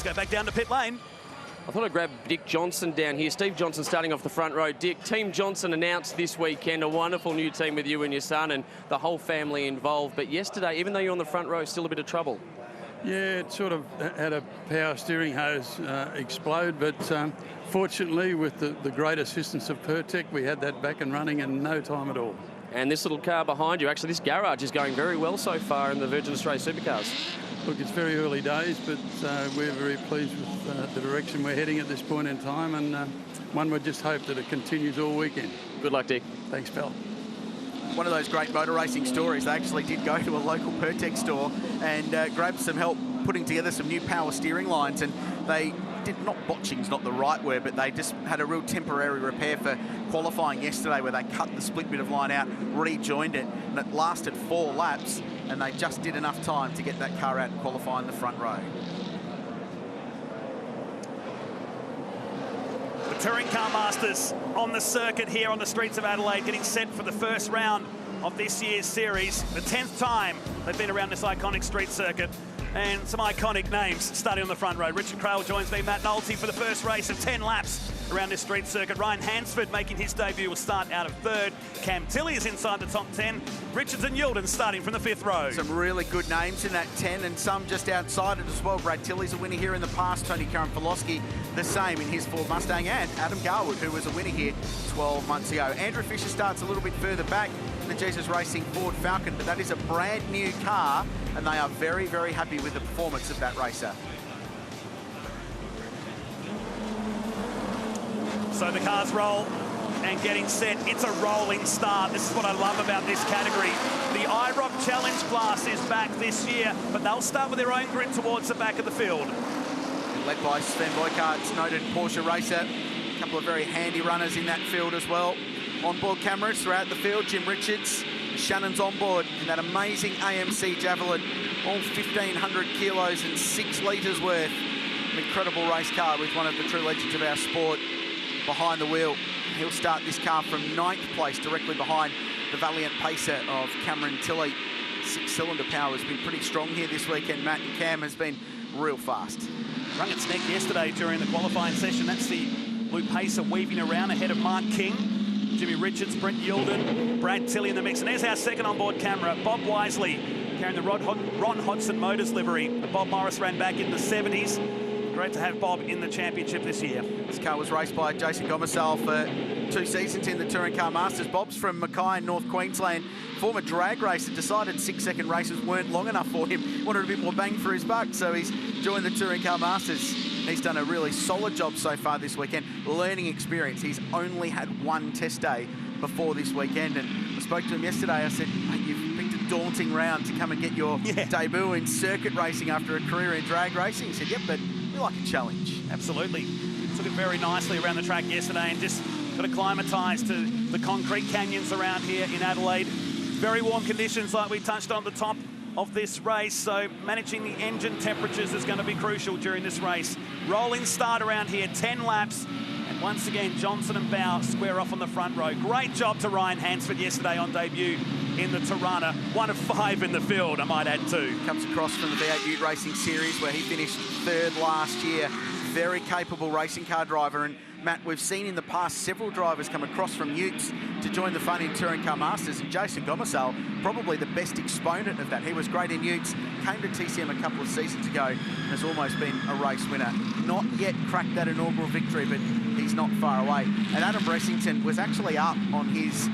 Let's go back down to pit lane. I thought I'd grab Dick Johnson down here. Steve Johnson starting off the front row. Dick, Team Johnson announced this weekend a wonderful new team with you and your son and the whole family involved. But yesterday, even though you're on the front row, still a bit of trouble. Yeah, it sort of had a power steering hose explode, but fortunately, with the great assistance of Pertec, we had that back and running in no time at all. And this little car behind you, actually, this garage is going very well so far in the Virgin Australia Supercars. Look, it's very early days, but we're very pleased with the direction we're heading at this point in time, and one would just hope that it continues all weekend. Good luck, Dick. Thanks, pal. One of those great motor racing stories. They actually did go to a local Pertec store and grab some help putting together some new power steering lines, and they did, not botching's not the right word, but they just had a real temporary repair for qualifying yesterday where they cut the split bit of line out, rejoined it, and it lasted 4 laps, and they just did enough time to get that car out and qualify in the front row. The Touring Car Masters on the circuit here on the streets of Adelaide, getting set for the first round of this year's series. The 10th time they've been around this iconic street circuit. And some iconic names starting on the front row. Richard Craill joins me, Matt Nolte for the first race of 10 laps around this street circuit. Ryan Hansford making his debut will start out of 3rd. Cam Tilley is inside the top 10. Richards and Yilden starting from the 5th row. Some really good names in that 10 and some just outside it as well. Brad Tilley's a winner here in the past. Tony Karamfalowski the same in his Ford Mustang, and Adam Garwood, who was a winner here 12 months ago. Andrew Fisher starts a little bit further back in the Jesus Racing Ford Falcon, but that is a brand new car, and they are very, very happy with the performance of that racer. So the cars roll and getting set. It's a rolling start. This is what I love about this category. The IROC Challenge class is back this year, but they'll start with their own grid towards the back of the field. Led by Sven Boykart's noted Porsche racer. A couple of very handy runners in that field as well. Onboard cameras throughout the field. Jim Richards, Shannon's on board in that amazing AMC Javelin. All 1,500 kilos and 6 litres worth. An incredible race car with one of the true legends of our sport behind the wheel. He'll start this car from 9th place, directly behind the valiant pacer of Cameron Tilley. 6-cylinder power has been pretty strong here this weekend, Matt, and Cam has been real fast. Rung its neck yesterday during the qualifying session. That's the Blue Pacer weaving around ahead of Mark King, Jimmy Richards, Brent Yilden, Brad Tilley in the mix. And there's our second onboard camera, Bob Wisely, carrying the Ron Hodgson Motors livery. The Bob Morris ran back in the 70s. Great to have Bob in the championship this year. This car was raced by Jason Gomersal for 2 seasons in the Touring Car Masters. Bob's from Mackay in North Queensland, former drag racer, decided 6-second races weren't long enough for him, wanted a bit more bang for his buck, so he's joined the Touring Car Masters. He's done a really solid job so far this weekend, learning experience. He's only had 1 test day before this weekend, and I spoke to him yesterday. I said, mate, you've picked a daunting round to come and get your debut in circuit racing after a career in drag racing. He said, yep, but we like a challenge. Absolutely. Took it very nicely around the track yesterday and just got acclimatised to the concrete canyons around here in Adelaide. Very warm conditions like we touched on at the top of this race, so managing the engine temperatures is going to be crucial during this race. Rolling start around here, 10 laps, and once again Johnson and Bow square off on the front row. Great job to Ryan Hansford yesterday on debut in the Tirana. 1 of 5 in the field, I might add too. Comes across from the V8 Ute Racing Series where he finished 3rd last year. Very capable racing car driver, and Matt, we've seen in the past several drivers come across from Utes to join the fun in Touring Car Masters, and Jason Gomersal, probably the best exponent of that. He was great in Utes, came to TCM a couple of seasons ago, and has almost been a race winner. Not yet cracked that inaugural victory, but he's not far away. And Adam Bressington was actually up on his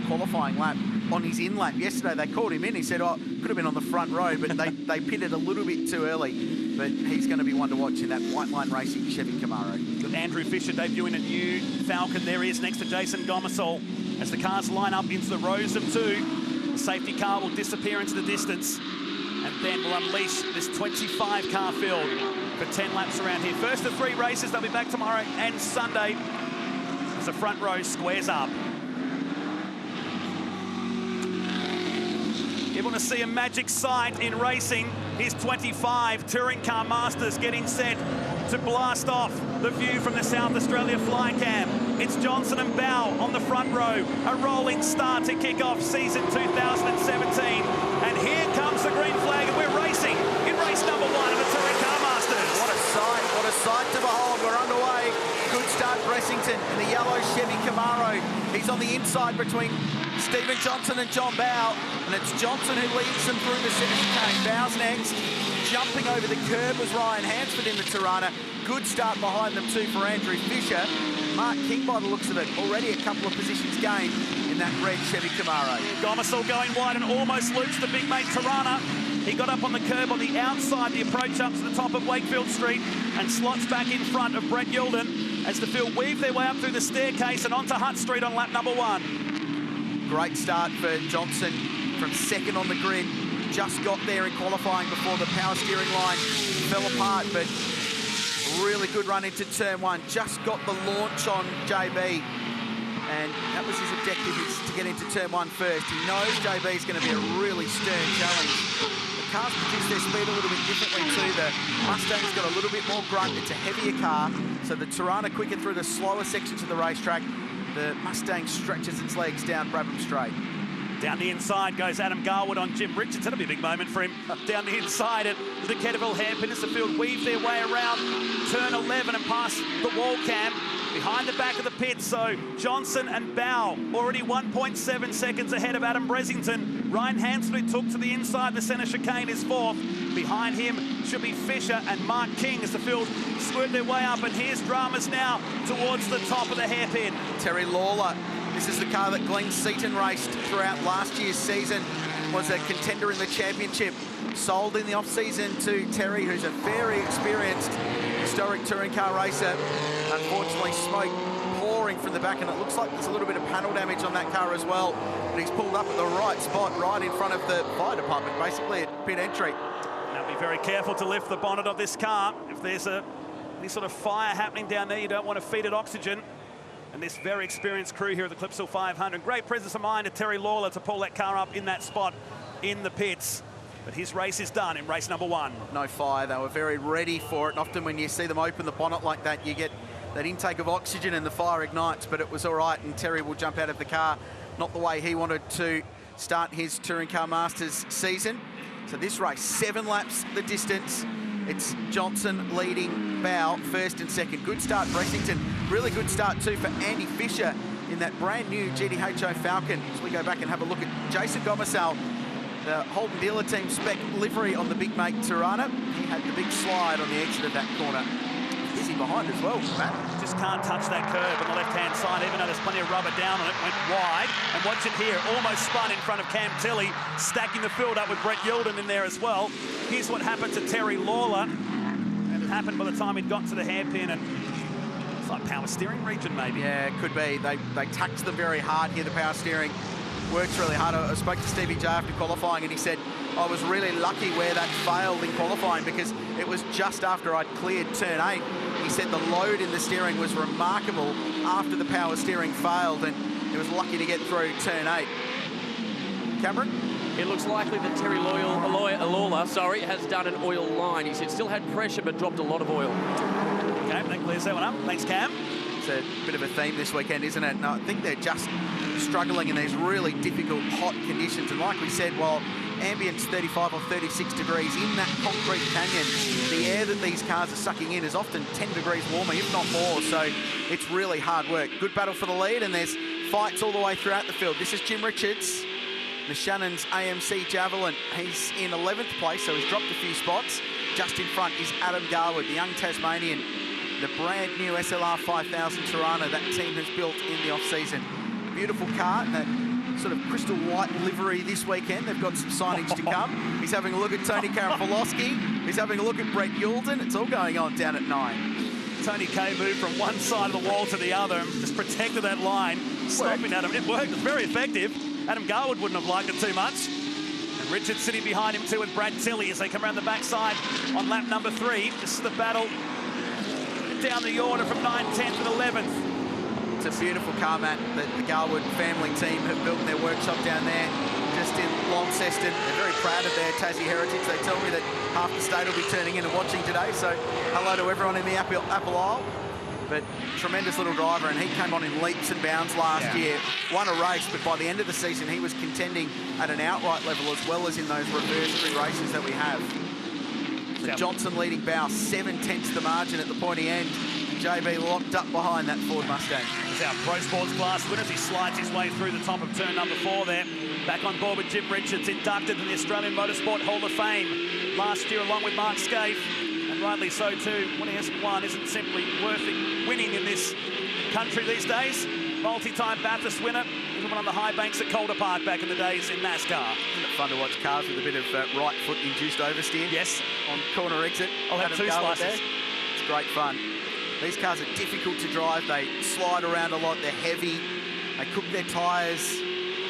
qualifying lap, on his in lap yesterday. They called him in. He said, oh, could have been on the front row, but they pitted a little bit too early. But he's going to be one to watch in that White Line Racing Chevy Camaro. With Andrew Fisher debuting a new Falcon. There he is next to Jason Gomersal as the cars line up into the rows of 2. The safety car will disappear into the distance, and then we'll unleash this 25-car field for 10 laps around here. First of 3 races. They'll be back tomorrow and Sunday as the front row squares up. You want to see a magic sight in racing. Here's 25 Touring Car Masters getting set to blast off the view from the South Australia Flycam. It's Johnson and Bow on the front row. A rolling start to kick off season 2017. And here comes the green flag, and we're racing in race number 1 of the Touring Car Masters. What a sight. Bressington in the yellow Chevy Camaro. He's on the inside between Stephen Johnson and John Bow, and it's Johnson who leads them through the centre chicane. Bow's next. Jumping over the curb was Ryan Hansford in the Tirana. Good start behind them too for Andrew Fisher. Mark King, by the looks of it, already a couple of positions gained in that red Chevy Camaro. Gomersall going wide and almost loops the big mate Tirana. He got up on the curb on the outside, the approach up to the top of Wakefield Street, and slots back in front of Brett Yilden as the field weave their way up through the staircase and onto Hutt Street on lap number 1. Great start for Johnson from second on the grid. Just got there in qualifying before the power steering line fell apart, but really good run into turn 1. Just got the launch on JB, and that was his objective, is to get into turn 1 first. He knows JB is going to be a really stern challenge. The cars produce their speed a little bit differently too. The Mustang's got a little bit more grunt. It's a heavier car, so the Tirana quicker through the slower sections of the racetrack. The Mustang stretches its legs down Brabham Straight. Down the inside goes Adam Garwood on Jim Richards. That'll be a big moment for him. Down the inside at the Kettleville hairpin as the field weave their way around turn 11 and past the wall cam. Behind the back of the pit, so Johnson and Bow already 1.7 seconds ahead of Adam Bressington. Ryan Hansford, who took to the inside, the centre chicane, is 4th. Behind him should be Fisher and Mark King as the field squirt their way up. And here's dramas now towards the top of the hairpin. Terry Lawler. This is the car that Glenn Seaton raced throughout last year's season. Was a contender in the championship. Sold in the off-season to Terry, who's a very experienced historic touring car racer. Unfortunately, smoke pouring from the back, and it looks like there's a little bit of panel damage on that car as well. But he's pulled up at the right spot, right in front of the fire department, basically at pit entry. Now be very careful to lift the bonnet of this car. If there's any sort of fire happening down there, you don't want to feed it oxygen. And this very experienced crew here at the Clipsal 500. Great presence of mind of Terry Lawler to pull that car up in that spot in the pits. But his race is done in race number 1. No fire. They were very ready for it. And often when you see them open the bonnet like that, you get that intake of oxygen and the fire ignites. But it was all right, and Terry will jump out of the car. Not the way he wanted to start his Touring Car Masters season. So this race, 7 laps the distance. It's Johnson leading Bow, first and second. Good start, Bressington. Really good start too for Andy Fisher in that brand new GTHO Falcon. As we go back and have a look at Jason Gomersall, the Holden Dealer Team spec livery on the big mate Tirana. He had the big slide on the exit of that corner. Busy behind as well, Matt. Just can't touch that curb on the left-hand side, even though there's plenty of rubber down on it. Went wide, and watch it here. Almost spun in front of Cam Tilley, stacking the field up with Brett Yilden in there as well. Here's what happened to Terry Lawler. And it happened by the time he'd got to the hairpin, and it's like power steering region, maybe. Yeah, it could be. They taxed them very hard here, the power steering. Works really hard. I spoke to Stevie J after qualifying, and he said, I was really lucky where that failed in qualifying because it was just after I'd cleared turn 8. He said the load in the steering was remarkable after the power steering failed, and he was lucky to get through turn 8. Cameron? It looks likely that Terry Lawler has done an oil line. He said still had pressure but dropped a lot of oil. Okay, that clears that one up. Thanks, Cam. It's a bit of a theme this weekend, isn't it? And I think they're just struggling in these really difficult, hot conditions. And like we said, while ambience 35 or 36 degrees in that concrete canyon, the air that these cars are sucking in is often 10 degrees warmer, if not more. So it's really hard work. Good battle for the lead, and there's fights all the way throughout the field. This is Jim Richards, the Shannon's AMC Javelin. He's in 11th place, so he's dropped a few spots. Just in front is Adam Garwood, the young Tasmanian, the brand new SLR 5000 Tirana that team has built in the off-season. Beautiful car, and that sort of crystal white livery this weekend. They've got some signage to come. He's having a look at Tony Karafalowski. He's having a look at Brett Yilden. It's all going on down at 9. Tony Kay moved from one side of the wall to the other and just protected that line, stopping Adam. It worked. It was very effective. Adam Garwood wouldn't have liked it too much. And Richards sitting behind him too with Brad Tilley as they come around the backside on lap number 3. This is the battle down the order from 9th, 10th and 11th. It's a beautiful car, Matt, that the Garwood family team have built in their workshop down there just in Launceston. They're very proud of their Tassie heritage. They tell me that half the state will be turning in and watching today, so hello to everyone in the Apple Isle. But tremendous little driver, and he came on in leaps and bounds last year. Won a race, but by the end of the season, he was contending at an outright level as well as in those reverse sprint races that we have. So Johnson leading Bow 7/10 the margin at the pointy end. JB locked up behind that Ford Mustang. It's our Pro Sports class winner as he slides his way through the top of turn number 4 there. Back on board with Jim Richards, inducted in the Australian Motorsport Hall of Fame last year along with Mark Scaife, and rightly so too. When he hasn't won isn't simply worth it winning in this country these days. Multi-time Bathurst winner, even on the high banks at Calder Park back in the days in NASCAR. Isn't it fun to watch cars with a bit of right foot induced oversteer? Yes. On corner exit. I'll have 2 slices. There. It's great fun. These cars are difficult to drive. They slide around a lot. They're heavy. They cook their tyres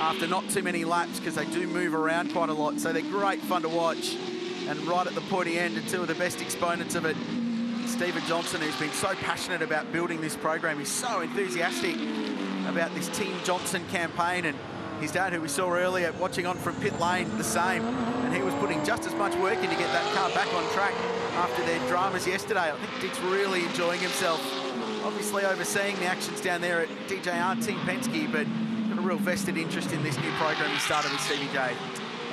after not too many laps because they do move around quite a lot. So they're great fun to watch. And right at the pointy end, and 2 of the best exponents of it, Stephen Johnson, who's been so passionate about building this program. He's so enthusiastic about this Team Johnson campaign, and his dad, who we saw earlier, watching on from pit lane, the same. And he was putting just as much work in to get that car back on track after their dramas yesterday. I think Dick's really enjoying himself, obviously overseeing the actions down there at DJR Team Penske, but got a real vested interest in this new program he started with Stevie J.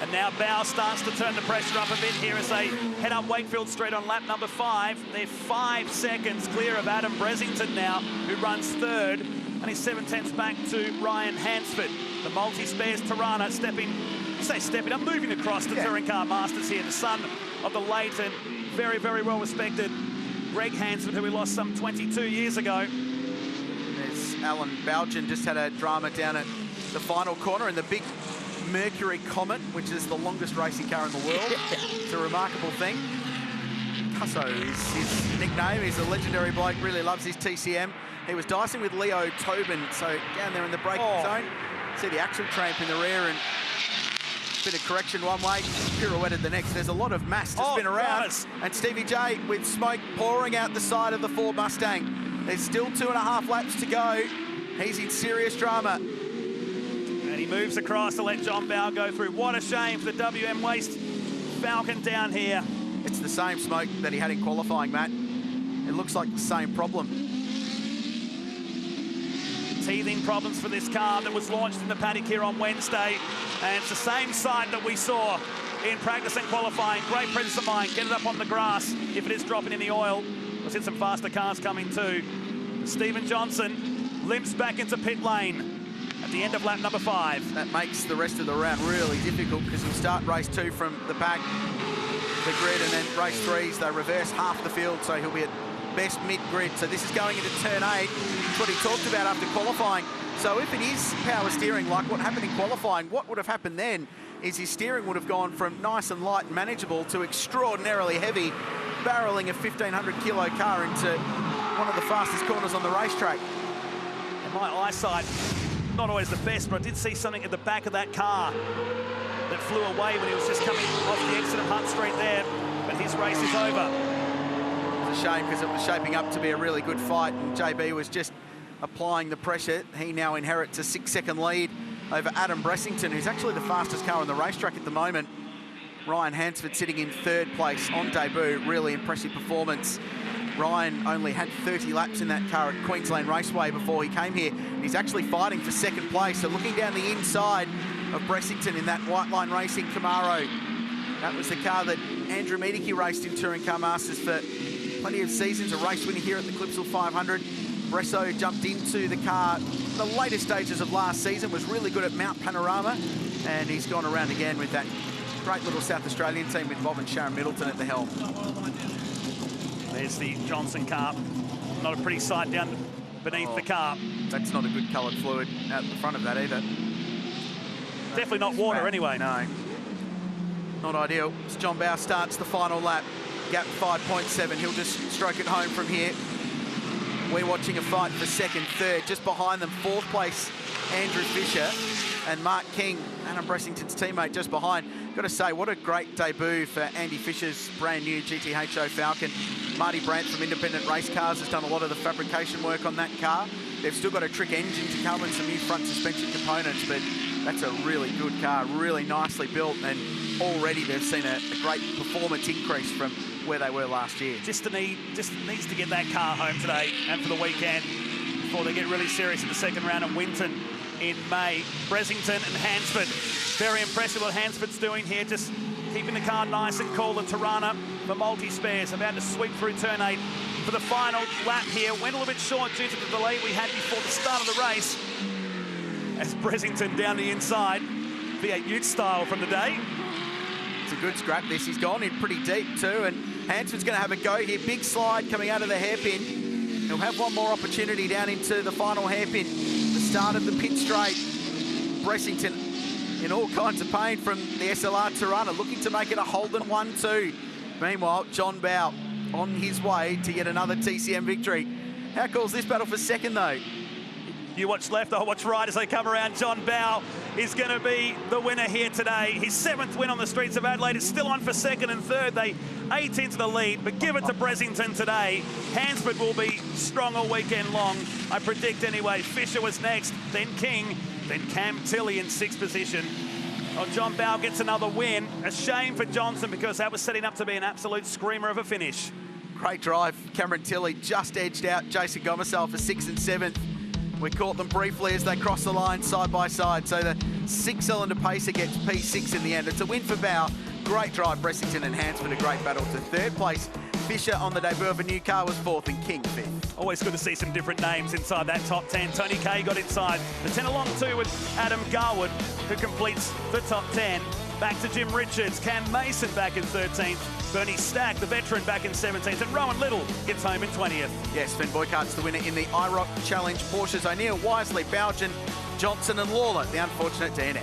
And now Bow starts to turn the pressure up a bit here as they head up Wakefield Street on lap number 5. They're 5 seconds clear of Adam Bressington now, who runs 3rd, and he's 7/10 back to Ryan Hansford. The multi-spares Tirana stepping up, moving across to Touring Car Masters here, the son of the late and very, very well respected Greg Hansford, who we lost some 22 years ago. There's Alan Bougen, just had a drama down at the final corner in the big Mercury Comet, which is the longest racing car in the world. It's a remarkable thing. Cusso is his nickname. He's a legendary bloke, really loves his TCM. He was dicing with Leo Tobin, so down there in the braking zone. See the axle tramp in the rear and bit of correction one way, pirouetted the next. There's a lot of mass to spin around. Nice. And Stevie J with smoke pouring out the side of the Ford Mustang. There's still 2.5 laps to go. He's in serious drama. And he moves across to let John Bow go through. What a shame for the WM Waste Falcon down here. It's the same smoke that he had in qualifying, Matt. It looks like the same problem. Teething problems for this car that was launched in the paddock here on Wednesday. And it's the same sight that we saw in practice and qualifying. Great presence of mind, get it up on the grass if it is dropping in the oil. We'll see some faster cars coming too. Stephen Johnson limps back into pit lane at the end of lap number 5. That makes the rest of the round really difficult because he'll start race 2 from the pack, the grid, and then race 3s, they reverse half the field, so he'll be at best mid-grid. So this is going into turn 8. It's what he talked about after qualifying. So if it is power steering like what happened in qualifying, what would have happened then is his steering would have gone from nice and light and manageable to extraordinarily heavy, barreling a 1,500 kilo car into one of the fastest corners on the racetrack. And my eyesight, not always the best, but I did see something at the back of that car that flew away when he was just coming off the exit of Hunt Street there, but his race is over. It's a shame because it was shaping up to be a really good fight, and JB was just applying the pressure. He now inherits a 6-second lead over Adam Bressington, who's actually the fastest car on the racetrack at the moment. Ryan Hansford sitting in 3rd place on debut. Really impressive performance. Ryan only had 30 laps in that car at Queensland Raceway before he came here. He's actually fighting for 2nd place. So looking down the inside of Bressington in that White Line Racing Camaro. That was the car that Andrew Medicki raced in Touring Car Masters for plenty of seasons. A race winner here at the Clipsal 500. Bresso jumped into the car in the later stages of last season, was really good at Mount Panorama, and he's gone around again with that great little South Australian team with Bob and Sharon Middleton at the helm. There's the Johnson car. Not a pretty sight down beneath the car. That's not a good coloured fluid out the front of that either. Definitely not water anyway. No, not ideal. As John Bow starts the final lap, gap 5.7. He'll just stroke it home from here. We're watching a fight for 2nd, 3rd. Just behind them, 4th place, Andrew Fisher and Mark King, Adam Bressington's teammate, just behind. Got to say, what a great debut for Andy Fisher's brand new GTHO Falcon. Marty Brandt from Independent Race Cars has done a lot of the fabrication work on that car. They've still got a trick engine to come and some new front suspension components, but that's a really good car, really nicely built, and already they've seen a great performance increase from where they were last year. Just needs to get that car home today and for the weekend before they get really serious in the 2nd round at Winton in May. Bressington and Hansford. Very impressive what Hansford's doing here, just keeping the car nice and cool. The Tirana for multi-spares, about to sweep through turn 8 for the final lap here. Went a little bit short due to the delay we had before the start of the race. As Bressington down the inside, V8 Ute style from the day. It's a good scrap this. He's gone in pretty deep too, and Hansford's going to have a go here. Big slide coming out of the hairpin. He'll have one more opportunity down into the final hairpin. The start of the pit straight. Bressington in all kinds of pain from the SLR Tirana, looking to make it a Holden 1-2. Meanwhile, John Bow on his way to yet another TCM victory. How cool is this battle for second, though? You watch left, I watch right as they come around. John Bow is going to be the winner here today. His 7th win on the streets of Adelaide is still on for second and third. They ate into the lead, but give it to Bressington today. Hansford will be strong all weekend long, I predict anyway. Fisher was next, then King, then Cam Tilley in 6th position. Oh, John Bow gets another win. A shame for Johnson because that was setting up to be an absolute screamer of a finish. Great drive. Cameron Tilley just edged out Jason Gomersall for 6th and 7th. We caught them briefly as they crossed the line side by side. So the 6-cylinder pacer gets P6 in the end. It's a win for Bow. Great drive, Bressington and Hansford, a great battle to 3rd place. Fisher on the debut of a new car was 4th and King 5th. Always good to see some different names inside that top 10. Tony Kay got inside the 10 along too with Adam Garwood, who completes the top 10. Back to Jim Richards, Cam Mason back in 13th, Bernie Stack, the veteran, back in 17th, and Rowan Little gets home in 20th. Yes, Sven Boykart's the winner in the IROC Challenge Porsches. O'Neill, Wisely, Bougen, Johnson and Lawler, the unfortunate DNFs.